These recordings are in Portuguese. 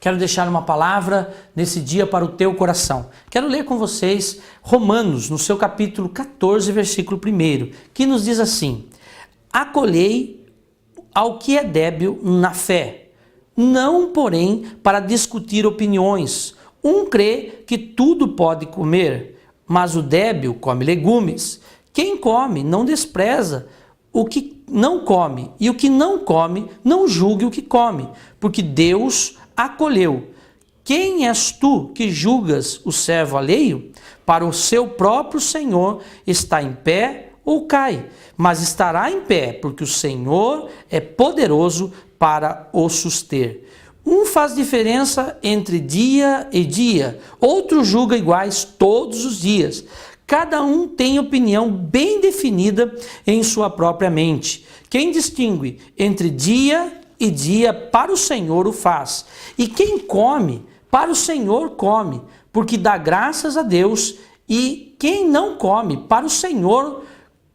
quero deixar uma palavra nesse dia para o teu coração. Quero ler com vocês Romanos, no seu capítulo 14, versículo 1, que nos diz assim: acolhei ao que é débil na fé, não, porém, para discutir opiniões. Um crê que tudo pode comer, mas o débil come legumes. Quem come não despreza o que não come, e o que não come não julgue o que come, porque Deus acolheu. Quem és tu que julgas o servo alheio? Para o seu próprio Senhor está em pé ou cai, mas estará em pé, porque o Senhor é poderoso para o suster. Um faz diferença entre dia e dia, outro julga iguais todos os dias. Cada um tem opinião bem definida em sua própria mente. Quem distingue entre dia e dia para o Senhor o faz. E quem come, para o Senhor come, porque dá graças a Deus. E quem não come, para o Senhor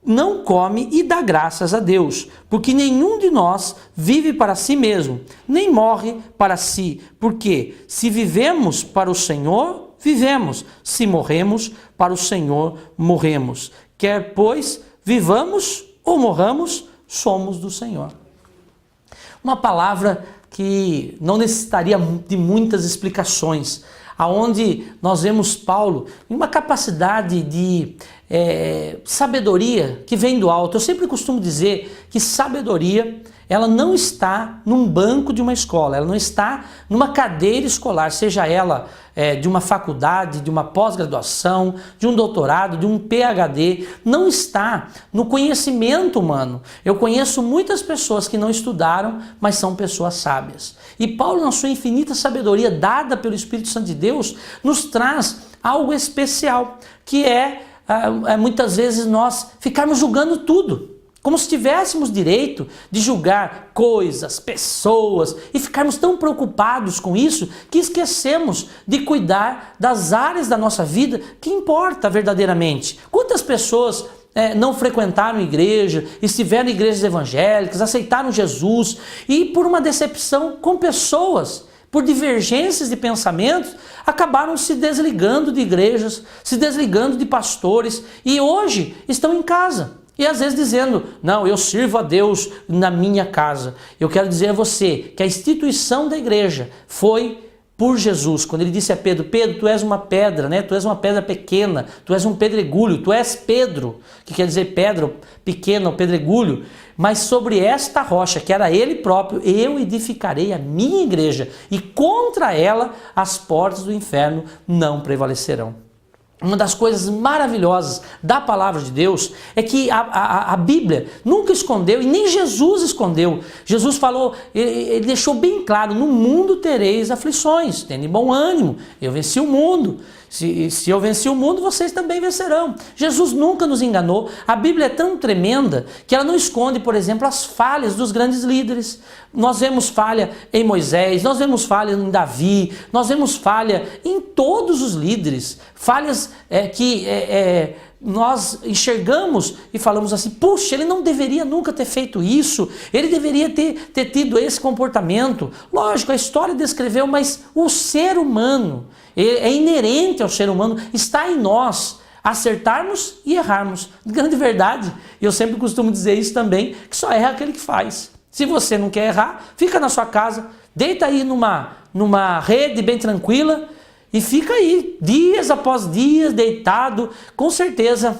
não come e dá graças a Deus. Porque nenhum de nós vive para si mesmo, nem morre para si. Porque se vivemos para o Senhor, vivemos. Se morremos, para o Senhor morremos. Quer, pois, vivamos ou morramos, somos do Senhor. Uma palavra que não necessitaria de muitas explicações, aonde nós vemos Paulo em uma capacidade de sabedoria que vem do alto. Eu sempre costumo dizer que sabedoria, ela não está num banco de uma escola, ela não está numa cadeira escolar, seja ela de uma faculdade, de uma pós-graduação, de um doutorado, de um PhD, não está no conhecimento humano. Eu conheço muitas pessoas que não estudaram, mas são pessoas sábias. E Paulo, na sua infinita sabedoria dada pelo Espírito Santo de Deus, nos traz algo especial, que muitas vezes nós ficarmos julgando tudo. Como se tivéssemos direito de julgar coisas, pessoas e ficarmos tão preocupados com isso que esquecemos de cuidar das áreas da nossa vida que importa verdadeiramente. Quantas pessoas não frequentaram igreja, estiveram em igrejas evangélicas, aceitaram Jesus e por uma decepção com pessoas, por divergências de pensamentos, acabaram se desligando de igrejas, se desligando de pastores e hoje estão em casa. E às vezes dizendo, não, eu sirvo a Deus na minha casa. Eu quero dizer a você que a instituição da igreja foi por Jesus. Quando ele disse a Pedro, Pedro, tu és uma pedra, né? Tu és uma pedra pequena, tu és um pedregulho, tu és Pedro, que quer dizer pedra pequena ou pedregulho. Mas sobre esta rocha, que era ele próprio, eu edificarei a minha igreja e contra ela as portas do inferno não prevalecerão. Uma das coisas maravilhosas da palavra de Deus é que a Bíblia nunca escondeu e nem Jesus escondeu. Jesus falou, ele deixou bem claro, no mundo tereis aflições, tende bom ânimo, eu venci o mundo. Se eu venci o mundo, vocês também vencerão. Jesus nunca nos enganou. A Bíblia é tão tremenda que ela não esconde, por exemplo, as falhas dos grandes líderes. Nós vemos falha em Moisés, nós vemos falha em Davi, nós vemos falha em todos os líderes. Falhas que nós enxergamos e falamos assim, puxa, ele não deveria nunca ter feito isso, ele deveria ter tido esse comportamento. Lógico, a história descreveu, mas o ser humano, é inerente ao ser humano, está em nós acertarmos e errarmos. Grande verdade, e eu sempre costumo dizer isso também, que só erra aquele que faz. Se você não quer errar, fica na sua casa, deita aí numa rede bem tranquila, e fica aí, dias após dias, deitado, com certeza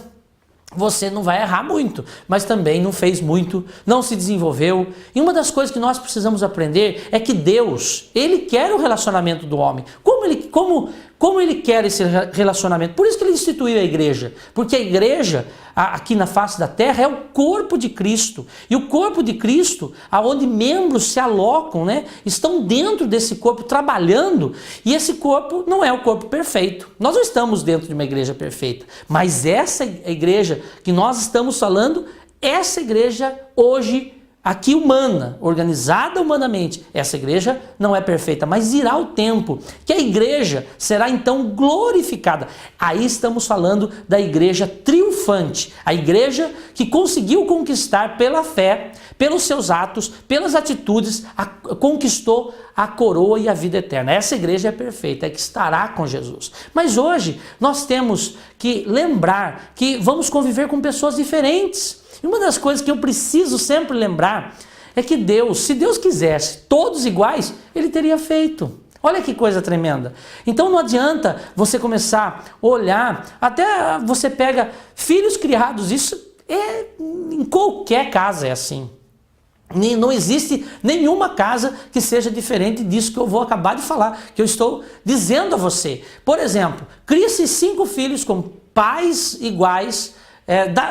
você não vai errar muito, mas também não fez muito, não se desenvolveu. E uma das coisas que nós precisamos aprender é que Deus, Ele quer o relacionamento do homem. Como Ele quer esse relacionamento? Por isso que Ele instituiu a igreja, porque a igreja, aqui na face da terra, é o corpo de Cristo. E o corpo de Cristo, aonde membros se alocam, né, estão dentro desse corpo trabalhando, e esse corpo não é o corpo perfeito. Nós não estamos dentro de uma igreja perfeita, mas essa igreja que nós estamos falando, essa igreja hoje aqui humana, organizada humanamente. Essa igreja não é perfeita, mas irá o tempo que a igreja será então glorificada. Aí estamos falando da igreja triunfante, a igreja que conseguiu conquistar pela fé, pelos seus atos, pelas atitudes, conquistou a coroa e a vida eterna. Essa igreja é perfeita, é que estará com Jesus. Mas hoje nós temos que lembrar que vamos conviver com pessoas diferentes. E uma das coisas que eu preciso sempre lembrar é que Deus, se Deus quisesse todos iguais, Ele teria feito. Olha que coisa tremenda. Então não adianta você começar a olhar, até você pega filhos criados, isso é em qualquer casa é assim. Não existe nenhuma casa que seja diferente disso que eu vou acabar de falar, que eu estou dizendo a você. Por exemplo, cria-se 5 filhos com pais iguais,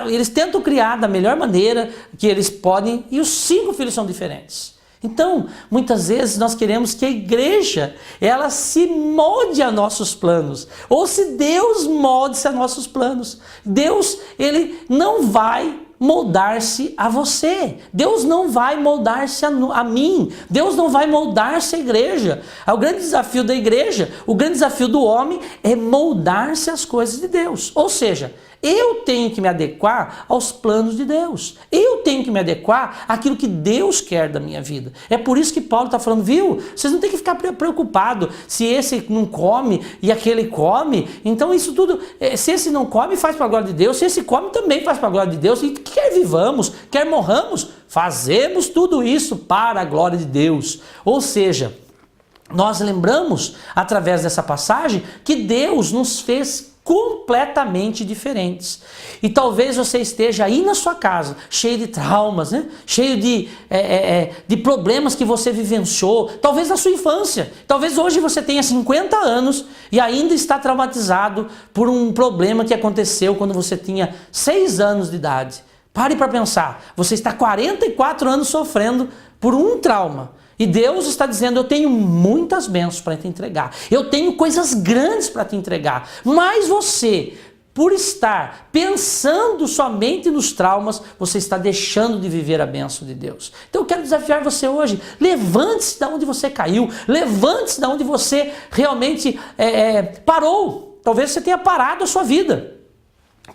eles tentam criar da melhor maneira que eles podem e os 5 filhos são diferentes. Então, muitas vezes nós queremos que a igreja, ela se molde a nossos planos, ou se Deus molde-se a nossos planos. Deus, Ele não vai moldar-se a você. Deus não vai moldar-se a mim. Deus não vai moldar-se à igreja. O grande desafio da igreja, o grande desafio do homem é moldar-se às coisas de Deus. Ou seja, eu tenho que me adequar aos planos de Deus. Eu tenho que me adequar àquilo que Deus quer da minha vida. É por isso que Paulo está falando, viu? Vocês não tem que ficar preocupado se esse não come e aquele come. Então isso tudo, se esse não come, faz para a glória de Deus. Se esse come, também faz para a glória de Deus. E quer vivamos, quer morramos, fazemos tudo isso para a glória de Deus. Ou seja, nós lembramos, através dessa passagem, que Deus nos fez completamente diferentes. E talvez você esteja aí na sua casa, cheio de traumas, né? Cheio de problemas que você vivenciou, talvez na sua infância. Talvez hoje você tenha 50 anos e ainda está traumatizado por um problema que aconteceu quando você tinha 6 anos de idade. Pare para pensar, você está 44 anos sofrendo por um trauma. E Deus está dizendo, eu tenho muitas bênçãos para te entregar. Eu tenho coisas grandes para te entregar. Mas você, por estar pensando somente nos traumas, você está deixando de viver a bênção de Deus. Então eu quero desafiar você hoje. Levante-se de onde você caiu. Levante-se de onde você realmente parou. Talvez você tenha parado a sua vida.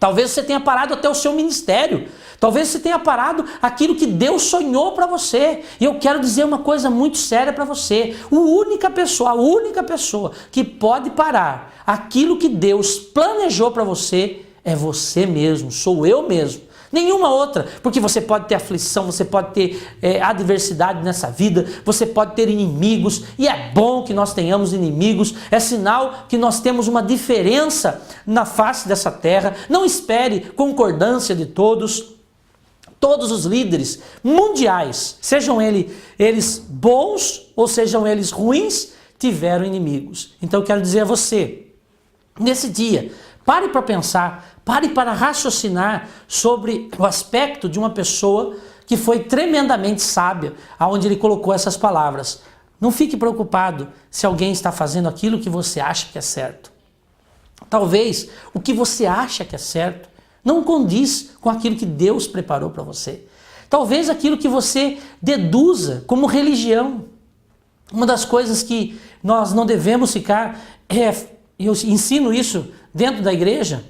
Talvez você tenha parado até o seu ministério. Talvez você tenha parado aquilo que Deus sonhou para você. E eu quero dizer uma coisa muito séria para você. A única pessoa que pode parar aquilo que Deus planejou para você é você mesmo, sou eu mesmo. Nenhuma outra, porque você pode ter aflição, você pode ter adversidade nessa vida, você pode ter inimigos, e é bom que nós tenhamos inimigos, é sinal que nós temos uma diferença na face dessa terra. Não espere concordância de todos os líderes mundiais, sejam eles bons ou sejam eles ruins, tiveram inimigos. Então eu quero dizer a você, nesse dia, pare para pensar, pare para raciocinar sobre o aspecto de uma pessoa que foi tremendamente sábia, aonde ele colocou essas palavras. Não fique preocupado se alguém está fazendo aquilo que você acha que é certo. Talvez o que você acha que é certo não condiz com aquilo que Deus preparou para você. Talvez aquilo que você deduza como religião. Uma das coisas que nós não devemos ficar, eu ensino isso dentro da igreja,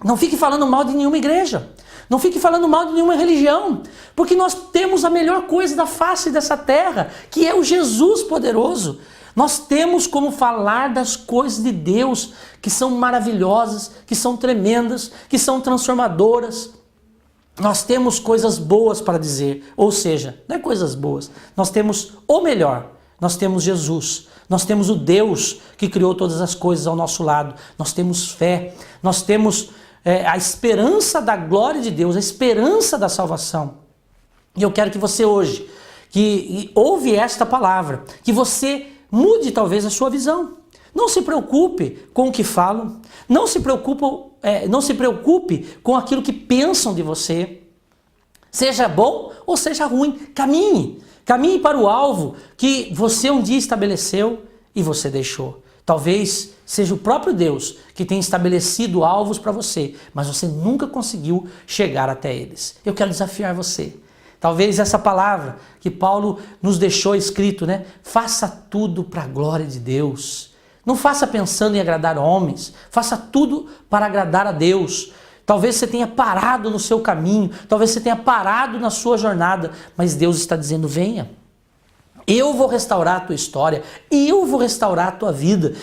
não fique falando mal de nenhuma igreja, não fique falando mal de nenhuma religião, porque nós temos a melhor coisa da face dessa terra, que é o Jesus poderoso. Nós temos como falar das coisas de Deus, que são maravilhosas, que são tremendas, que são transformadoras. Nós temos coisas boas para dizer, ou seja, não é coisas boas, nós temos o melhor, nós temos Jesus. Nós temos o Deus que criou todas as coisas ao nosso lado. Nós temos fé. Nós temos a esperança da glória de Deus, a esperança da salvação. E eu quero que você hoje, que ouve esta palavra, que você mude talvez a sua visão. Não se preocupe com o que falam. Não se preocupe com aquilo que pensam de você. Seja bom ou seja ruim. Caminhe. Caminhe para o alvo que você um dia estabeleceu e você deixou. Talvez seja o próprio Deus que tenha estabelecido alvos para você, mas você nunca conseguiu chegar até eles. Eu quero desafiar você. Talvez essa palavra que Paulo nos deixou escrito, né? Faça tudo para a glória de Deus. Não faça pensando em agradar homens, faça tudo para agradar a Deus. Talvez você tenha parado no seu caminho, talvez você tenha parado na sua jornada, mas Deus está dizendo, venha. Eu vou restaurar a tua história, eu vou restaurar a tua vida.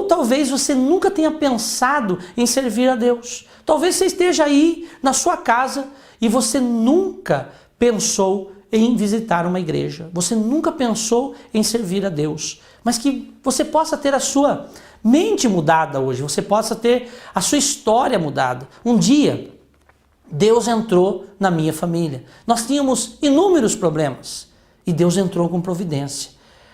Talvez você nunca tenha pensado em servir a Deus. Talvez você esteja aí na sua casa e você nunca pensou em visitar uma igreja. Você nunca pensou em servir a Deus. Mas que você possa ter a sua mente mudada hoje, você possa ter a sua história mudada. Um dia, Deus entrou na minha família. Nós tínhamos inúmeros problemas. E Deus entrou com providência.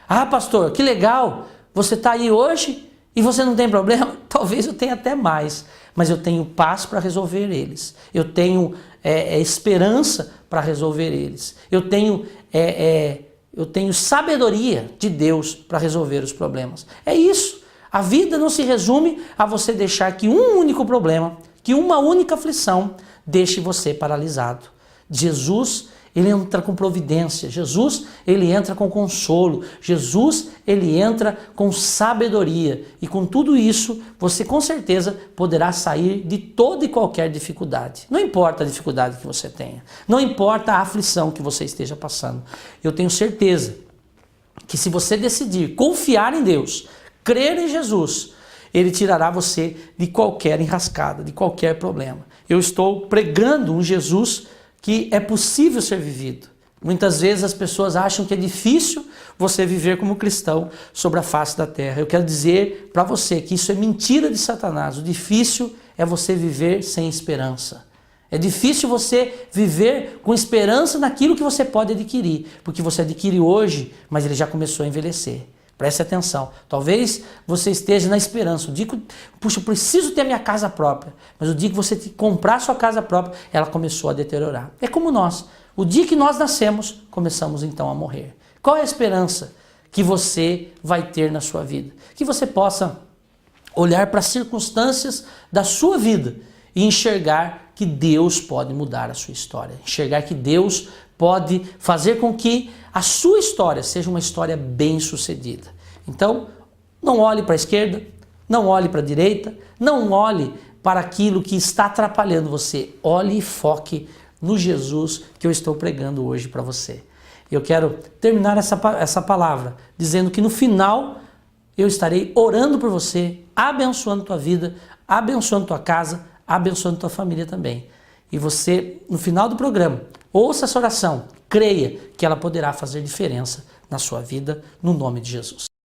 Ah, pastor, que legal, você está aí hoje e você não tem problema? Talvez eu tenha até mais, mas eu tenho paz para resolver eles. Eu tenho esperança para resolver eles. Eu tenho sabedoria de Deus para resolver os problemas. É isso. A vida não se resume a você deixar que um único problema, que uma única aflição deixe você paralisado. Jesus, ele entra com providência. Jesus, ele entra com consolo. Jesus, ele entra com sabedoria. E com tudo isso, você com certeza poderá sair de toda e qualquer dificuldade. Não importa a dificuldade que você tenha. Não importa a aflição que você esteja passando. Eu tenho certeza que se você decidir confiar em Deus, crer em Jesus, ele tirará você de qualquer enrascada, de qualquer problema. Eu estou pregando um Jesus que é possível ser vivido. Muitas vezes as pessoas acham que é difícil você viver como cristão sobre a face da terra. Eu quero dizer para você que isso é mentira de Satanás. O difícil é você viver sem esperança. É difícil você viver com esperança naquilo que você pode adquirir, porque você adquire hoje, mas ele já começou a envelhecer. Preste atenção. Talvez você esteja na esperança. O dia que, puxa, eu preciso ter a minha casa própria. Mas o dia que você comprar a sua casa própria, ela começou a deteriorar. É como nós. O dia que nós nascemos, começamos então a morrer. Qual é a esperança que você vai ter na sua vida? Que você possa olhar para as circunstâncias da sua vida e enxergar que Deus pode mudar a sua história. Enxergar que Deus pode fazer com que a sua história seja uma história bem-sucedida. Então, não olhe para a esquerda, não olhe para a direita, não olhe para aquilo que está atrapalhando você. Olhe e foque no Jesus que eu estou pregando hoje para você. Eu quero terminar essa palavra dizendo que no final eu estarei orando por você, abençoando tua vida, abençoando tua casa, abençoando tua família também. E você, no final do programa, ouça essa oração, creia que ela poderá fazer diferença na sua vida, no nome de Jesus.